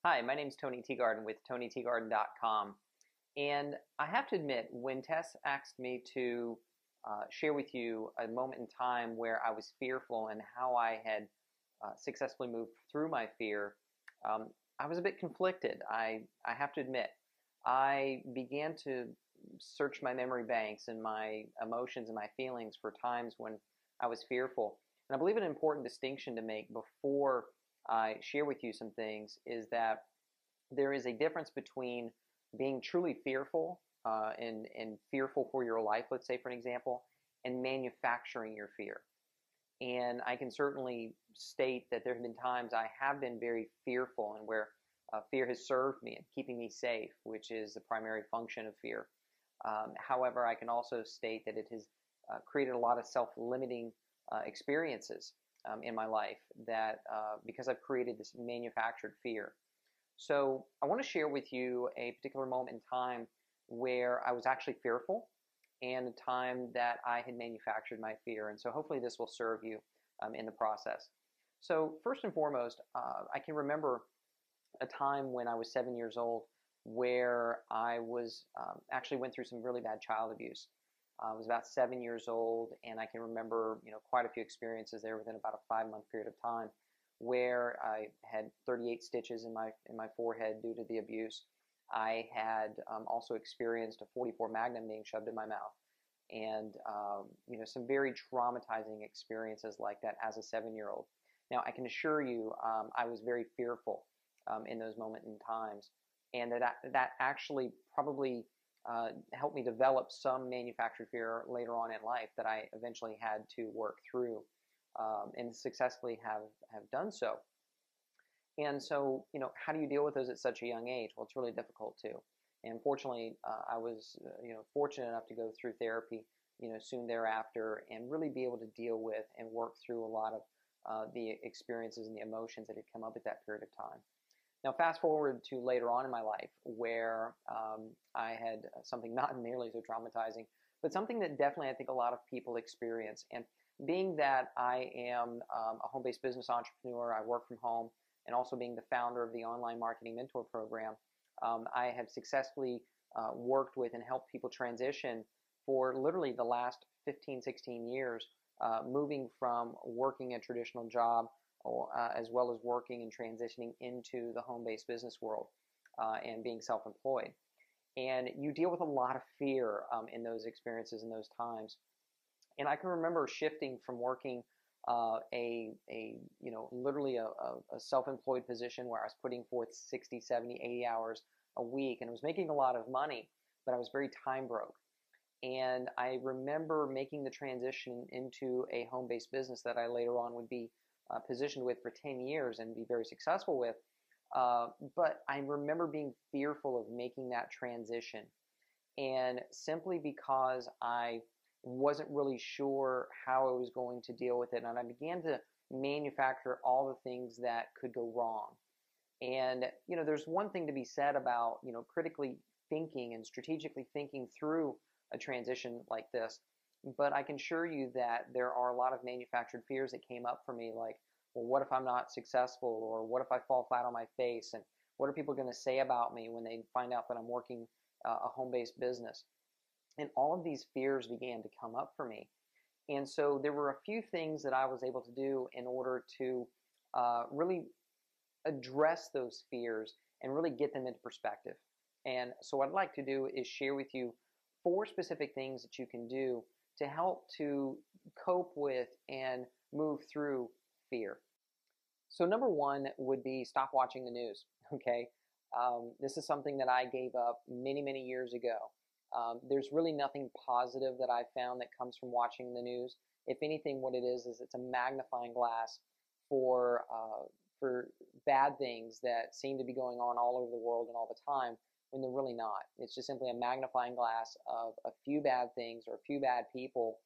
Hi, my name is Tony Teegarden with TonyTeegarden.com. And I have to admit, when Tess asked me to share with you a moment in time where I was fearful and how I had successfully moved through my fear, I was a bit conflicted. I have to admit, I began to search my memory banks and my emotions and my feelings for times when I was fearful. And I believe an important distinction to make before I share with you some things is that there is a difference between being truly fearful and fearful for your life, let's say for an example, and manufacturing your fear. And I can certainly state that there have been times I have been very fearful and where fear has served me and keeping me safe, which is the primary function of fear. However, I can also state that it has created a lot of self-limiting experiences in my life that because I've created this manufactured fear. So I want to share with you a particular moment in time where I was actually fearful and a time that I had manufactured my fear. And so hopefully this will serve you in the process. So first and foremost, I can remember a time when I was 7 years old where I was actually went through some really bad child abuse. I was about 7 years old, and I can remember quite a few experiences there within about a 5-month period of time where I had 38 stitches in my forehead due to the abuse. I had also experienced a 44 Magnum being shoved in my mouth, and some very traumatizing experiences like that as a 7-year-old. Now, I can assure you, I was very fearful in those moments in times, and that actually probably helped me develop some manufactured fear later on in life that I eventually had to work through and successfully have done so. And so, how do you deal with those at such a young age? Well, it's really difficult too. And fortunately, I was, fortunate enough to go through therapy, soon thereafter, and really be able to deal with and work through a lot of the experiences and the emotions that had come up at that period of time. Now, fast forward to later on in my life where I had something not nearly so traumatizing, but something that definitely I think a lot of people experience. And being that I am a home-based business entrepreneur, I work from home, and also being the founder of the Online Marketing Mentor Program, I have successfully worked with and helped people transition for literally the last 15, 16 years, moving from working a traditional job as well as working and transitioning into the home-based business world and being self-employed. And you deal with a lot of fear in those experiences and those times. And I can remember shifting from working literally a self-employed position where I was putting forth 60, 70, 80 hours a week and was making a lot of money, but I was very time broke. And I remember making the transition into a home-based business that I later on would be positioned with for 10 years and be very successful with. But I remember being fearful of making that transition. And simply because I wasn't really sure how I was going to deal with it, and I began to manufacture all the things that could go wrong. And, there's one thing to be said about, critically thinking and strategically thinking through a transition like this. But I can assure you that there are a lot of manufactured fears that came up for me, like, well, what if I'm not successful? Or what if I fall flat on my face? And what are people going to say about me when they find out that I'm working a home-based business? And all of these fears began to come up for me. And so there were a few things that I was able to do in order to really address those fears and really get them into perspective. And so what I'd like to do is share with you 4 specific things that you can do to help to cope with and move through fear. So number 1 would be stop watching the news, okay? This is something that I gave up many, many years ago. There's really nothing positive that I've found that comes from watching the news. If anything, what it is it's a magnifying glass for bad things that seem to be going on all over the world and all the time when they're really not. It's just simply a magnifying glass of a few bad things or a few bad people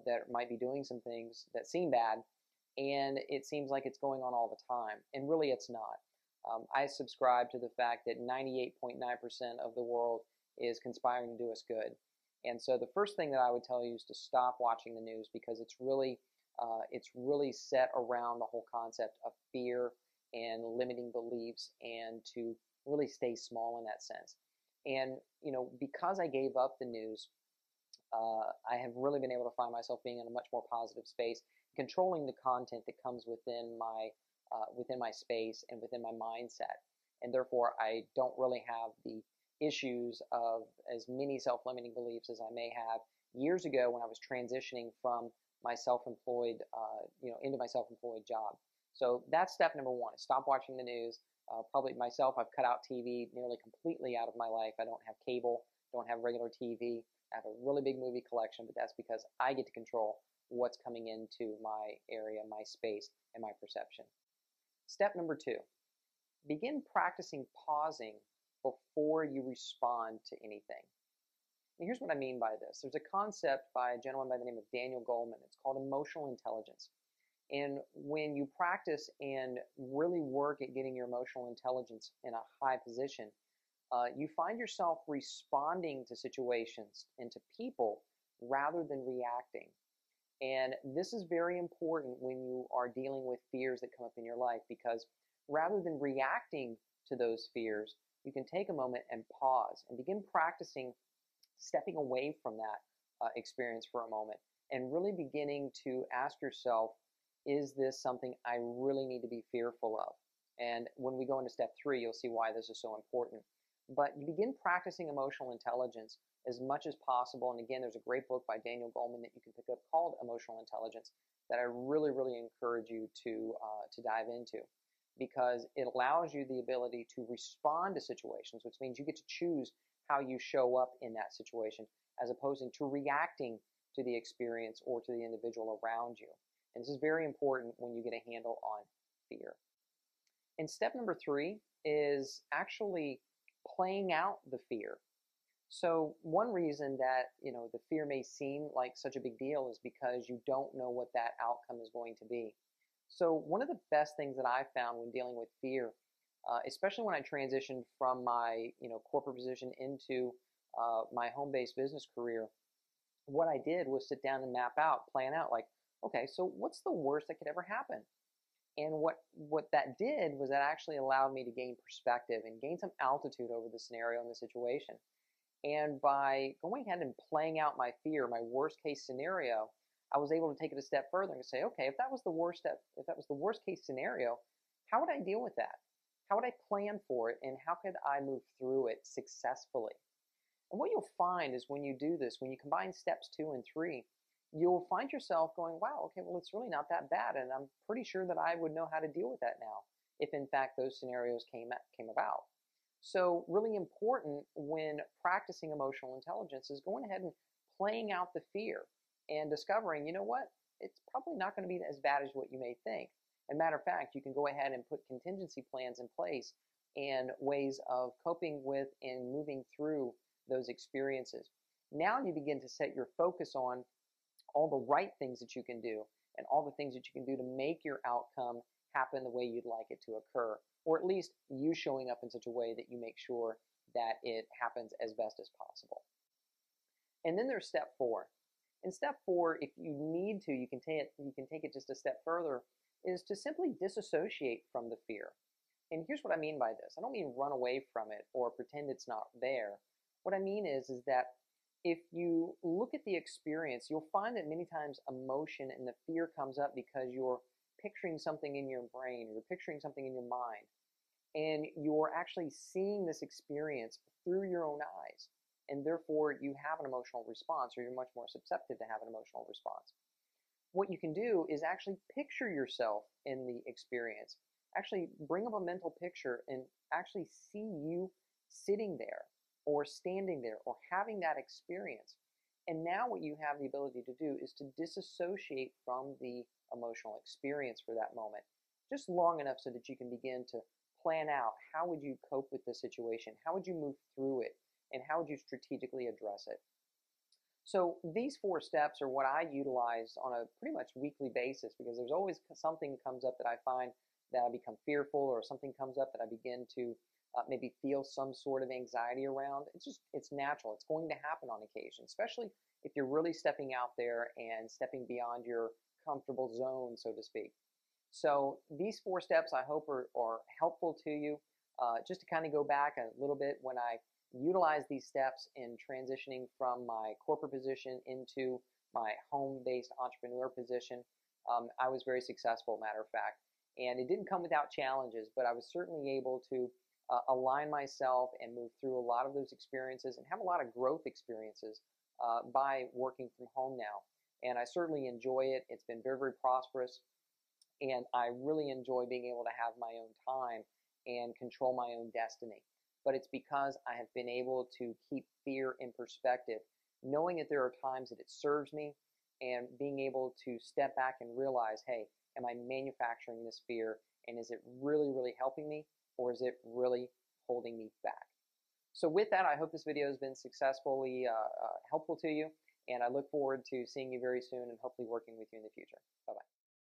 that might be doing some things that seem bad, and it seems like it's going on all the time, and really it's not. I subscribe to the fact that 98.9% of the world is conspiring to do us good. And so the first thing that I would tell you is to stop watching the news, because it's really set around the whole concept of fear and limiting beliefs, and to really stay small in that sense. And, because I gave up the news, I have really been able to find myself being in a much more positive space, controlling the content that comes within my space and within my mindset. And therefore, I don't really have the issues of as many self-limiting beliefs as I may have years ago when I was transitioning from my self-employed, into my self-employed job. So that's step number one: is stop watching the news. Probably myself, I've cut out TV nearly completely out of my life. I don't have cable, don't have regular TV. I have a really big movie collection, but that's because I get to control what's coming into my area, my space, and my perception. Step number two: begin practicing pausing before you respond to anything. And here's what I mean by this. There's a concept by a gentleman by the name of Daniel Goleman. It's called emotional intelligence. And when you practice and really work at getting your emotional intelligence in a high position, you find yourself responding to situations and to people rather than reacting. And this is very important when you are dealing with fears that come up in your life, because rather than reacting to those fears, you can take a moment and pause and begin practicing stepping away from that experience for a moment and really beginning to ask yourself, is this something I really need to be fearful of? And when we go into step three, you'll see why this is so important. But you begin practicing emotional intelligence as much as possible. And again, there's a great book by Daniel Goleman that you can pick up called Emotional Intelligence that I really, really encourage you to dive into, because it allows you the ability to respond to situations, which means you get to choose how you show up in that situation, as opposed to reacting to the experience or to the individual around you. And this is very important when you get a handle on fear. And step number three is actually playing out the fear. So one reason that, the fear may seem like such a big deal is because you don't know what that outcome is going to be. So one of the best things that I found when dealing with fear, especially when I transitioned from my, corporate position into my home-based business career, what I did was sit down and plan out, like, okay, so what's the worst that could ever happen? And what that did was that actually allowed me to gain perspective and gain some altitude over the scenario and the situation. And by going ahead and playing out my fear, my worst case scenario, I was able to take it a step further and say, okay, if that was the worst case scenario, how would I deal with that? How would I plan for it? And how could I move through it successfully? And what you'll find is when you do this, when you combine steps 2 and 3, you'll find yourself going, wow, okay, well, it's really not that bad. And I'm pretty sure that I would know how to deal with that now, if in fact those scenarios came about. So really important when practicing emotional intelligence is going ahead and playing out the fear and discovering, you know what, it's probably not going to be as bad as what you may think. As a matter of fact, you can go ahead and put contingency plans in place and ways of coping with and moving through those experiences. Now you begin to set your focus on all the right things that you can do and all the things that you can do to make your outcome happen the way you'd like it to occur, or at least you showing up in such a way that you make sure that it happens as best as possible. And then there's step 4. In step 4, if you need to, you can take it just a step further, is to simply disassociate from the fear. And here's what I mean by this. I don't mean run away from it or pretend it's not there. What I mean is that if you look at the experience, you'll find that many times emotion and the fear comes up because you're picturing something in your brain, or you're picturing something in your mind, and you're actually seeing this experience through your own eyes, and therefore you have an emotional response, or you're much more susceptible to have an emotional response. What you can do is actually picture yourself in the experience. Actually bring up a mental picture and actually see you sitting there or standing there or having that experience. And now what you have the ability to do is to disassociate from the emotional experience for that moment, just long enough so that you can begin to plan out how would you cope with the situation, how would you move through it, and how would you strategically address it. So these 4 steps are what I utilize on a pretty much weekly basis, because there's always something comes up that I find that I become fearful, or something comes up that I begin to maybe feel some sort of anxiety around. It's natural. It's going to happen on occasion, especially if you're really stepping out there and stepping beyond your comfortable zone, so to speak. So these 4 steps I hope are helpful to you. Just to kind of go back a little bit, when I utilized these steps in transitioning from my corporate position into my home-based entrepreneur position, I was very successful, matter of fact. And it didn't come without challenges, but I was certainly able to align myself and move through a lot of those experiences and have a lot of growth experiences by working from home now. And I certainly enjoy it. It's been very, very prosperous. And I really enjoy being able to have my own time and control my own destiny. But it's because I have been able to keep fear in perspective, knowing that there are times that it serves me, and being able to step back and realize, hey, am I manufacturing this fear, and is it really, really helping me, or is it really holding me back? So with that, I hope this video has been successfully helpful to you, and I look forward to seeing you very soon and hopefully working with you in the future. Bye-bye.